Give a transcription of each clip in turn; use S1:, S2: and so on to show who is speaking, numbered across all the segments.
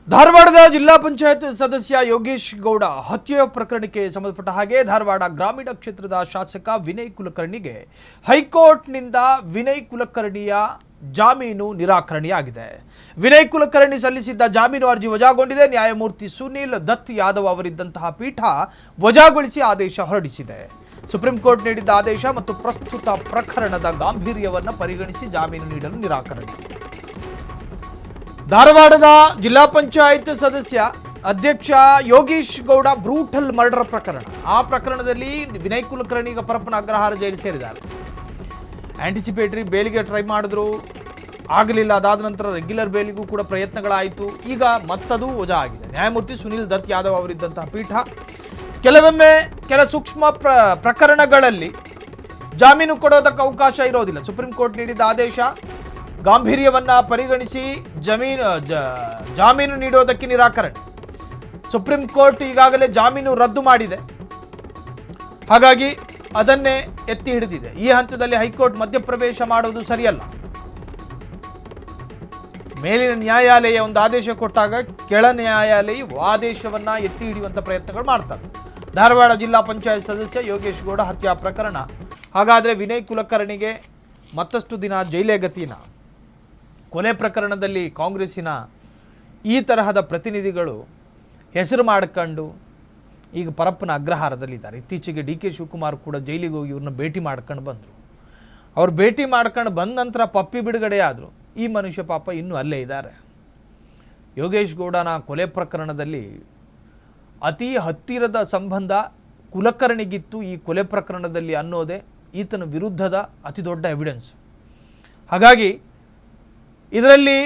S1: ಧಾರವಾಡದ ಜಿಲ್ಲಾ ಪಂಚಾಯತ್ ಸದಸ್ಯ ಯೋಗೇಶ್ ಗೌಡ ಹತ್ಯೆ ಪ್ರಕರಣಕ್ಕೆ ಸಂಬಂಧಪಟ್ಟ ಹಾಗೆ ಧಾರವಾಡ ಗ್ರಾಮೀಣ ಕ್ಷೇತ್ರದ ಶಾಸಕ ವಿನಯ್ ಕುಲಕರ್ಣಿಗೆ ಹೈಕೋರ್ಟ್ನಿಂದ ವಿನಯ್ ಕುಲಕರ್ಣಿಯ ಜಾಮೀನು ನಿರಾಕರಣೆಯಾಗಿದೆ. ವಿನಯ್ ಕುಲಕರ್ಣಿ ಸಲ್ಲಿಸಿದ್ದ ಜಾಮೀನು ಅರ್ಜಿ ವಜಾಗೊಂಡಿದೆ. ನ್ಯಾಯಮೂರ್ತಿ ಸುನೀಲ್ ದತ್ ಯಾದವ್ ಅವರಿದ್ದಂತಹ ಪೀಠ ವಜಾಗೊಳಿಸಿ ಆದೇಶ ಹೊರಡಿಸಿದೆ. ಸುಪ್ರೀಂ ಕೋರ್ಟ್ ನೀಡಿದ್ದ ಆದೇಶ ಮತ್ತು ಪ್ರಸ್ತುತ ಪ್ರಕರಣದ ಗಾಂಭೀರ್ಯವನ್ನು ಪರಿಗಣಿಸಿ ಜಾಮೀನು ನೀಡಲು ನಿರಾಕರಣೆ. ಧಾರವಾಡದ ಜಿಲ್ಲಾ ಪಂಚಾಯತ್ ಸದಸ್ಯ ಅಧ್ಯಕ್ಷ ಯೋಗೇಶ್ ಗೌಡ ಬ್ರೂಟಲ್ ಮರ್ಡರ್ ಪ್ರಕರಣ. ಆ ಪ್ರಕರಣದಲ್ಲಿ ವಿನಯ್ ಕುಲಕರ್ಣಿ ಈಗ ಪರಪ್ಪನ ಅಗ್ರಹಾರ ಜೈಲು ಸೇರಿದ್ದಾರೆ. ಆಂಟಿಸಿಪೇಟರಿ ಬೇಲಿಗೆ ಟ್ರೈ ಮಾಡಿದ್ರು, ಆಗಲಿಲ್ಲ. ಅದಾದ ನಂತರ ರೆಗ್ಯುಲರ್ ಬೇಲಿಗೂ ಕೂಡ ಪ್ರಯತ್ನಗಳಾಯಿತು. ಈಗ ಮತ್ತದು ವಜಾ ಆಗಿದೆ. ನ್ಯಾಯಮೂರ್ತಿ ಸುನೀಲ್ ದತ್ ಯಾದವ್ ಅವರಿದ್ದಂತಹ ಪೀಠ ಕೆಲವೊಮ್ಮೆ ಕೆಲ ಸೂಕ್ಷ್ಮ ಪ್ರಕರಣಗಳಲ್ಲಿ ಜಾಮೀನು ಕೊಡೋದಕ್ಕೆ ಅವಕಾಶ ಇರೋದಿಲ್ಲ. ಸುಪ್ರೀಂ ಕೋರ್ಟ್ ನೀಡಿದ ಆದೇಶ ಗಾಂಭೀರ್ಯವನ್ನ ಪರಿಗಣಿಸಿ ಜಾಮೀನು ನೀಡೋದಕ್ಕೆ ನಿರಾಕರಣೆ. ಸುಪ್ರೀಂ ಕೋರ್ಟ್ ಈಗಾಗಲೇ ಜಾಮೀನು ರದ್ದು ಮಾಡಿದೆ, ಹಾಗಾಗಿ ಅದನ್ನೇ ಎತ್ತಿ ಹಿಡಿದಿದೆ. ಈ ಹಂತದಲ್ಲಿ ಹೈಕೋರ್ಟ್ ಮಧ್ಯಪ್ರವೇಶ ಮಾಡುವುದು ಸರಿಯಲ್ಲ. ಮೇಲಿನ ನ್ಯಾಯಾಲಯ ಒಂದು ಆದೇಶ ಕೊಟ್ಟಾಗ ಕೆಳ ನ್ಯಾಯಾಲಯ ಆದೇಶವನ್ನ ಎತ್ತಿ ಹಿಡಿಯುವಂತ ಪ್ರಯತ್ನಗಳು ಮಾಡ್ತಾರೆ. ಧಾರವಾಡ ಜಿಲ್ಲಾ ಪಂಚಾಯತ್ ಸದಸ್ಯ ಯೋಗೇಶ್ ಗೌಡ ಹತ್ಯಾ ಪ್ರಕರಣ. ಹಾಗಾದ್ರೆ ವಿನಯ್ ಕುಲಕರ್ಣಿಗೆ ಮತ್ತಷ್ಟು ದಿನ ಜೈಲೇ ಗತಿನ? ಕೊಲೆ ಪ್ರಕರಣದಲ್ಲಿ ಕಾಂಗ್ರೆಸ್ಸಿನ ಈ ತರಹದ ಪ್ರತಿನಿಧಿಗಳು ಹೆಸರು ಮಾಡಿಕೊಂಡು ಈಗ ಪರಪ್ಪನ ಅಗ್ರಹಾರದಲ್ಲಿದ್ದಾರೆ. ಇತ್ತೀಚೆಗೆ ಡಿ ಕೆ ಶಿವಕುಮಾರ್ ಕೂಡ ಜೈಲಿಗೆ ಹೋಗಿ ಇವ್ರನ್ನ ಭೇಟಿ ಮಾಡ್ಕೊಂಡು ಬಂದರು. ಅವ್ರು ಭೇಟಿ ಮಾಡ್ಕೊಂಡು ಬಂದ ನಂತರ ಪಪ್ಪಿ ಬಿಡುಗಡೆ ಆದರು. ಈ ಮನುಷ್ಯ ಪಾಪ ಇನ್ನೂ ಅಲ್ಲೇ ಇದ್ದಾರೆ. ಯೋಗೇಶ್ ಗೌಡನ ಕೊಲೆ ಪ್ರಕರಣದಲ್ಲಿ ಅತಿ ಹತ್ತಿರದ ಸಂಬಂಧ ಕುಲಕರ್ಣಿಗಿತ್ತು ಈ ಕೊಲೆ ಪ್ರಕರಣದಲ್ಲಿ ಅನ್ನೋದೇ ಈತನ ವಿರುದ್ಧದ ಅತಿ ದೊಡ್ಡ ಎವಿಡೆನ್ಸ್. ಹಾಗಾಗಿ ಇದರಲ್ಲಿ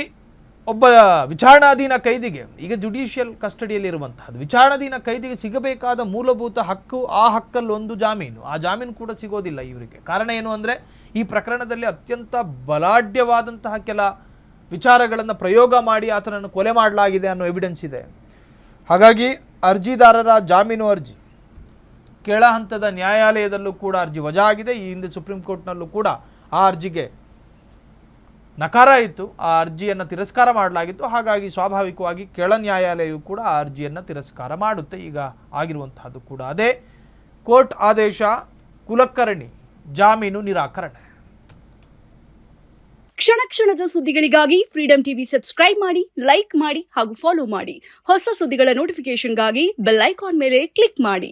S1: ಒಬ್ಬ ವಿಚಾರಣಾಧೀನ ಕೈದಿಗೆ, ಈಗ ಜುಡಿಷಿಯಲ್ ಕಸ್ಟಡಿಯಲ್ಲಿರುವಂತಹದ್ದು, ವಿಚಾರಣಾಧೀನ ಕೈದಿಗೆ ಸಿಗಬೇಕಾದ ಮೂಲಭೂತ ಹಕ್ಕು, ಆ ಹಕ್ಕಲ್ಲೊಂದು ಜಾಮೀನು. ಆ ಜಾಮೀನು ಕೂಡ ಸಿಗೋದಿಲ್ಲ ಇವರಿಗೆ. ಕಾರಣ ಏನು ಅಂದರೆ ಈ ಪ್ರಕರಣದಲ್ಲಿ ಅತ್ಯಂತ ಬಲಾಢ್ಯವಾದಂತಹ ಕೆಲ ವಿಚಾರಗಳನ್ನು ಪ್ರಯೋಗ ಮಾಡಿ ಆತನನ್ನು ಕೊಲೆ ಮಾಡಲಾಗಿದೆ ಅನ್ನೋ ಎವಿಡೆನ್ಸ್ ಇದೆ. ಹಾಗಾಗಿ ಅರ್ಜಿದಾರರ ಜಾಮೀನು ಅರ್ಜಿ ಕೆಳ ಹಂತದ ನ್ಯಾಯಾಲಯದಲ್ಲೂ ಕೂಡ ಅರ್ಜಿ ವಜಾ ಆಗಿದೆ. ಈ ಹಿಂದೆ ಸುಪ್ರೀಂ ಕೋರ್ಟ್ನಲ್ಲೂ ಕೂಡ ಆ ಅರ್ಜಿಗೆ ನಕಾರ ಇತ್ತು, ಆ ಅರ್ಜಿಯನ್ನು ತಿರಸ್ಕಾರ ಮಾಡಲಾಗಿತ್ತು. ಹಾಗಾಗಿ ಸ್ವಾಭಾವಿಕವಾಗಿ ಕೆಳ ನ್ಯಾಯಾಲಯವು ಕೂಡ ಆ ಅರ್ಜಿಯನ್ನು ತಿರಸ್ಕಾರ ಮಾಡುತ್ತೆ. ಈಗ ಆಗಿರುವಂತಹದ್ದು ಕೂಡ ಅದೇ. ಕೋರ್ಟ್ ಆದೇಶ, ಕುಲಕರ್ಣಿ ಜಾಮೀನು ನಿರಾಕರಣೆ.
S2: ಕ್ಷಣ ಕ್ಷಣದ ಸುದ್ದಿಗಳಿಗಾಗಿ ಫ್ರೀಡಂ ಟಿವಿ ಸಬ್ಸ್ಕ್ರೈಬ್ ಮಾಡಿ, ಲೈಕ್ ಮಾಡಿ ಹಾಗೂ ಫಾಲೋ ಮಾಡಿ. ಹೊಸ ಸುದ್ದಿಗಳ ನೋಟಿಫಿಕೇಶನ್ಗಾಗಿ ಬೆಲ್ ಐಕಾನ್ ಮೇಲೆ ಕ್ಲಿಕ್ ಮಾಡಿ.